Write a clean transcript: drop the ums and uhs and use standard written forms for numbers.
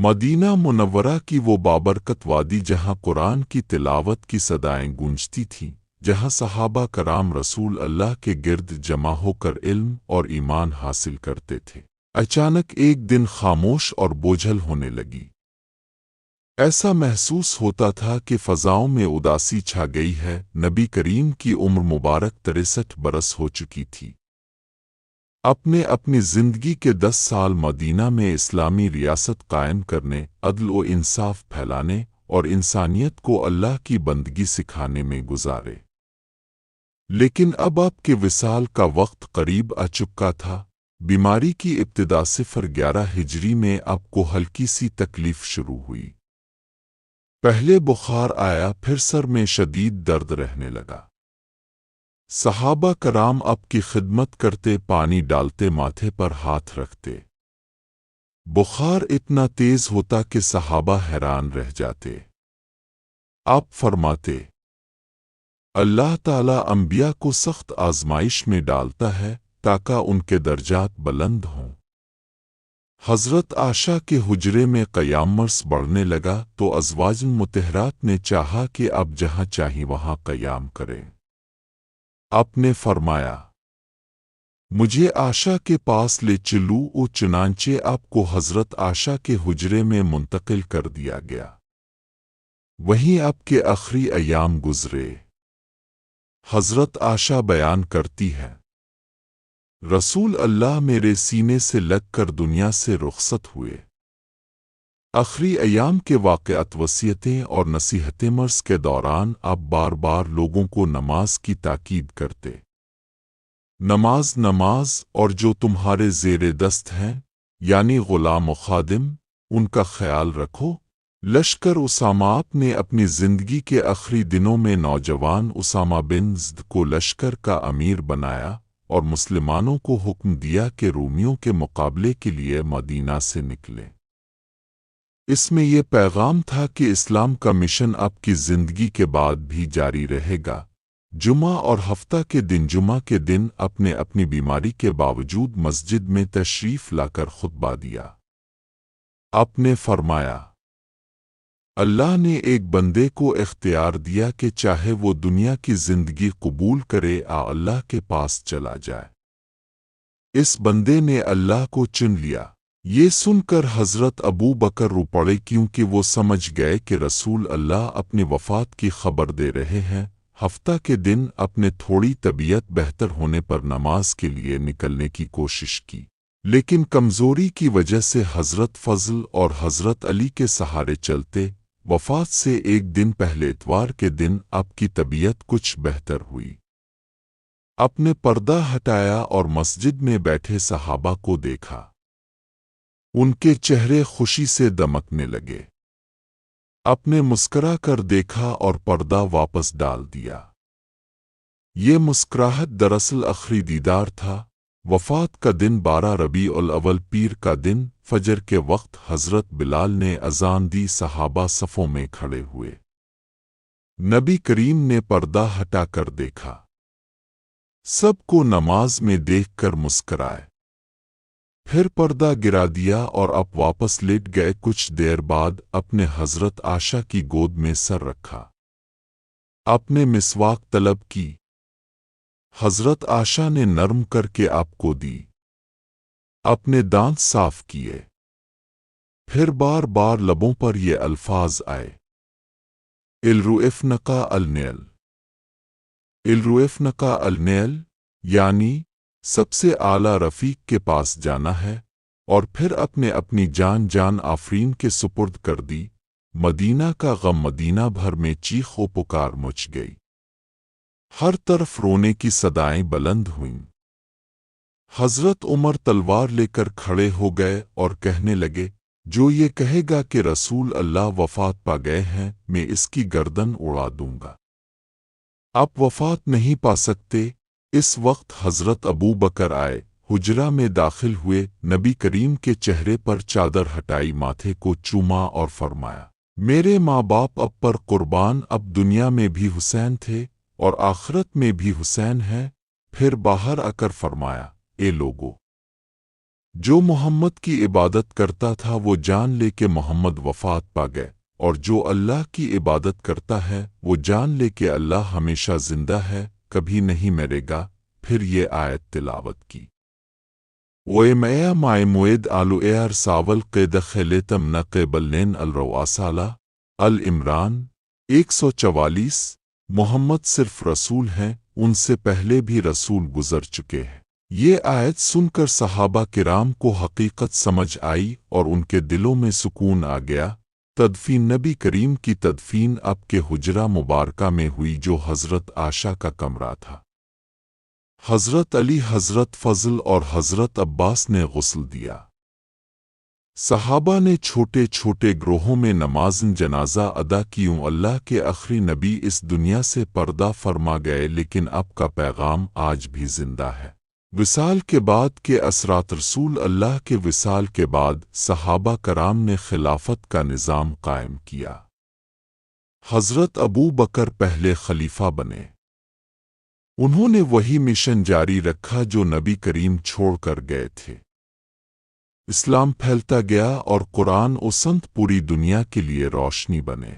مدینہ منورہ کی وہ بابرکت وادی جہاں قرآن کی تلاوت کی صدائیں گونجتی تھیں، جہاں صحابہ کرام رسول اللہ کے گرد جمع ہو کر علم اور ایمان حاصل کرتے تھے، اچانک ایک دن خاموش اور بوجھل ہونے لگی۔ ایسا محسوس ہوتا تھا کہ فضاؤں میں اداسی چھا گئی ہے۔ نبی کریم کی عمر مبارک 63 برس ہو چکی تھی۔ اپنی زندگی کے 10 سال مدینہ میں اسلامی ریاست قائم کرنے، عدل و انصاف پھیلانے اور انسانیت کو اللہ کی بندگی سکھانے میں گزارے۔ لیکن اب آپ کے وصال کا وقت قریب آ چکا تھا۔ بیماری کی ابتدا 011 ہجری میں آپ کو ہلکی سی تکلیف شروع ہوئی۔ پہلے بخار آیا، پھر سر میں شدید درد رہنے لگا۔ صحابہ کرام آپ کی خدمت کرتے، پانی ڈالتے، ماتھے پر ہاتھ رکھتے۔ بخار اتنا تیز ہوتا کہ صحابہ حیران رہ جاتے۔ آپ فرماتے، اللہ تعالیٰ انبیاء کو سخت آزمائش میں ڈالتا ہے تاکہ ان کے درجات بلند ہوں۔ حضرت عائشہ کے حجرے میں قیام مرض بڑھنے لگا تو ازواج مطہرات نے چاہا کہ آپ جہاں چاہیں وہاں قیام کریں۔ آپ نے فرمایا، مجھے عائشہ کے پاس لے چلو، اور چنانچہ آپ کو حضرت عائشہ کے حجرے میں منتقل کر دیا گیا۔ وہیں آپ کے آخری ایام گزرے۔ حضرت عائشہ بیان کرتی ہے، رسول اللہ میرے سینے سے لگ کر دنیا سے رخصت ہوئے۔ آخری ایام کے واقعات، وصیتیں اور نصیحتیں۔ مرض کے دوران آپ بار بار لوگوں کو نماز کی تاکید کرتے۔ نماز اور جو تمہارے زیر دست ہیں، یعنی غلام و خادم، ان کا خیال رکھو۔ لشکر اسامہ، آپ نے اپنی زندگی کے آخری دنوں میں نوجوان اسامہ بن زید کو لشکر کا امیر بنایا اور مسلمانوں کو حکم دیا کہ رومیوں کے مقابلے کے لیے مدینہ سے نکلیں۔ اس میں یہ پیغام تھا کہ اسلام کا مشن آپ کی زندگی کے بعد بھی جاری رہے گا۔ جمعہ اور ہفتہ کے دن، جمعہ کے دن اپنی بیماری کے باوجود مسجد میں تشریف لا کر خطبہ دیا۔ آپ نے فرمایا، اللہ نے ایک بندے کو اختیار دیا کہ چاہے وہ دنیا کی زندگی قبول کرے یا اللہ کے پاس چلا جائے۔ اس بندے نے اللہ کو چن لیا۔ یہ سن کر حضرت ابو بکر رو پڑے، کیونکہ وہ سمجھ گئے کہ رسول اللہ اپنی وفات کی خبر دے رہے ہیں۔ ہفتہ کے دن اپنے تھوڑی طبیعت بہتر ہونے پر نماز کے لیے نکلنے کی کوشش کی، لیکن کمزوری کی وجہ سے حضرت فضل اور حضرت علی کے سہارے چلتے۔ وفات سے ایک دن پہلے اتوار کے دن آپ کی طبیعت کچھ بہتر ہوئی۔ آپ نے پردہ ہٹایا اور مسجد میں بیٹھے صحابہ کو دیکھا۔ ان کے چہرے خوشی سے دمکنے لگے۔ آپ نے مسکرا کر دیکھا اور پردہ واپس ڈال دیا۔ یہ مسکراہٹ دراصل آخری دیدار تھا۔ وفات کا دن 12 ربیع الاول، پیر کا دن، فجر کے وقت حضرت بلال نے اذان دی۔ صحابہ صفوں میں کھڑے ہوئے۔ نبی کریم نے پردہ ہٹا کر دیکھا۔ سب کو نماز میں دیکھ کر مسکرائے، پھر پردہ گرا دیا اور آپ واپس لیٹ گئے۔ کچھ دیر بعد اپنے حضرت عائشہ کی گود میں سر رکھا۔ آپ نے مسواک طلب کی۔ حضرت عائشہ نے نرم کر کے آپ کو دی۔ اپنے دانت صاف کیے، پھر بار بار لبوں پر یہ الفاظ آئے، الرؤفنقا النیل، الرؤفنقا النیل، یعنی سب سے اعلیٰ رفیق کے پاس جانا ہے، اور پھر اپنی جان آفرین کے سپرد کر دی۔ مدینہ کا غم، مدینہ بھر میں چیخ و پکار مچ گئی۔ ہر طرف رونے کی صدائیں بلند ہوئیں۔ حضرت عمر تلوار لے کر کھڑے ہو گئے اور کہنے لگے، جو یہ کہے گا کہ رسول اللہ وفات پا گئے ہیں، میں اس کی گردن اڑا دوں گا۔ آپ وفات نہیں پا سکتے۔ اس وقت حضرت ابو بکر آئے، حجرہ میں داخل ہوئے، نبی کریم کے چہرے پر چادر ہٹائی، ماتھے کو چوما اور فرمایا، میرے ماں باپ اب پر قربان، اب دنیا میں بھی حسین تھے اور آخرت میں بھی حسین ہیں۔ پھر باہر آ کر فرمایا، اے لوگو، جو محمد کی عبادت کرتا تھا وہ جان لے کہ محمد وفات پا گئے، اور جو اللہ کی عبادت کرتا ہے وہ جان لے کہ اللہ ہمیشہ زندہ ہے، کبھی نہیں مرے گا۔ پھر یہ آیت تلاوت کی۔ وَإِمَّا مَعِ مُوِدْ آلُ اِيَرْ ساول قِدْ خِلِتَمْ نَ قِبَلْنِن الْرَوَاسَالَ العمران 144۔ محمد صرف رسول ہیں، ان سے پہلے بھی رسول گزر چکے ہیں۔ یہ آیت سن کر صحابہ کرام کو حقیقت سمجھ آئی اور ان کے دلوں میں سکون آ گیا۔ تدفین نبی کریم کی تدفین اب کے حجرہ مبارکہ میں ہوئی جو حضرت عائشہ کا کمرہ تھا۔ حضرت علی، حضرت فضل اور حضرت عباس نے غسل دیا۔ صحابہ نے چھوٹے چھوٹے گروہوں میں نماز جنازہ ادا کیوں۔ اللہ کے آخری نبی اس دنیا سے پردہ فرما گئے، لیکن اب کا پیغام آج بھی زندہ ہے۔ وصال کے بعد کے اثرات۔ رسول اللہ کے وصال کے بعد صحابہ کرام نے خلافت کا نظام قائم کیا۔ حضرت ابو بکر پہلے خلیفہ بنے۔ انہوں نے وہی مشن جاری رکھا جو نبی کریم چھوڑ کر گئے تھے۔ اسلام پھیلتا گیا اور قرآن و سنت پوری دنیا کے لیے روشنی بنے۔